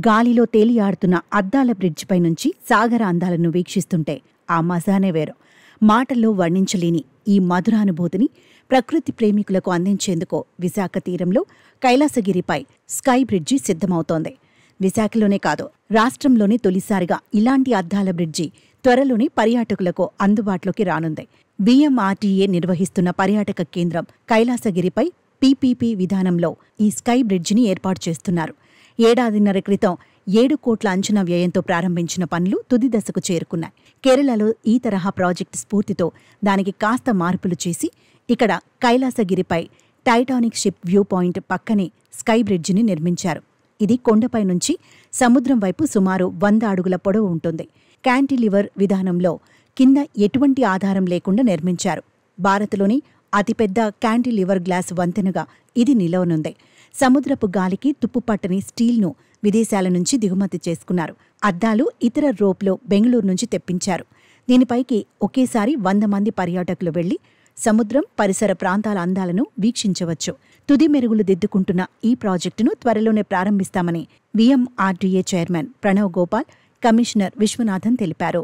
గాలిలో తేలియాడుతున్న అద్దాల బ్రిడ్జిపై నుంచి సాగర అందాలను వీక్షిస్తుంటే ఆ మజానే వేరు. మాటల్లో వర్ణించలేని ఈ మధురానుభూతిని ప్రకృతి ప్రేమికులకు అందించేందుకు విశాఖ తీరంలో కైలాసగిరిపై స్కై బ్రిడ్జి సిద్ధమవుతోంది. విశాఖలోనే కాదు, రాష్ట్రంలోనే తొలిసారిగా ఇలాంటి అద్దాల బ్రిడ్జి త్వరలోనే పర్యాటకులకు అందుబాటులోకి రానుంది. BMRTA నిర్వహిస్తున్న పర్యాటక కేంద్రం కైలాసగిరిపై PPP విధానంలో ఈ స్కై బ్రిడ్జిని ఏర్పాటు చేస్తున్నారు. ఏడాదిన్నర క్రితం 7 కోట్ల అంచనా వ్యయంతో ప్రారంభించిన పనులు తుది దశకు చేరుకున్నాయి. కేరళలో ఈ తరహా ప్రాజెక్టు స్ఫూర్తితో దానికి కాస్త మార్పులు చేసి ఇక్కడ కైలాసగిరిపై టైటానిక్ షిప్ వ్యూ పాయింట్ పక్కనే స్కై బ్రిడ్జిని నిర్మించారు. ఇది కొండపై నుంచి సముద్రం వైపు సుమారు 100 అడుగుల పొడవు ఉంటుంది. క్యాంటిలివర్ విధానంలో కింద ఎటువంటి ఆధారం లేకుండా నిర్మించారు. భారత్లోని అతిపెద్ద క్యాంటిలివర్ గ్లాస్ వంతెనగా ఇది నిలవనుంది. సముద్రపు గాలికి తుప్పుపట్టని స్టీల్ను విదేశాల నుంచి దిగుమతి చేసుకున్నారు. అద్దాలు ఇతర రోప్లో బెంగళూరు నుంచి తెప్పించారు. దీనిపైకి ఒకేసారి 100 మంది పర్యాటకులు వెళ్లి సముద్రం, పరిసర ప్రాంతాల అందాలను వీక్షించవచ్చు. తుది మెరుగులు దిద్దుకుంటున్న ఈ ప్రాజెక్టును త్వరలోనే ప్రారంభిస్తామని BMRTA chairman Pranav Gopal, commissioner Viswanathan తెలిపారు.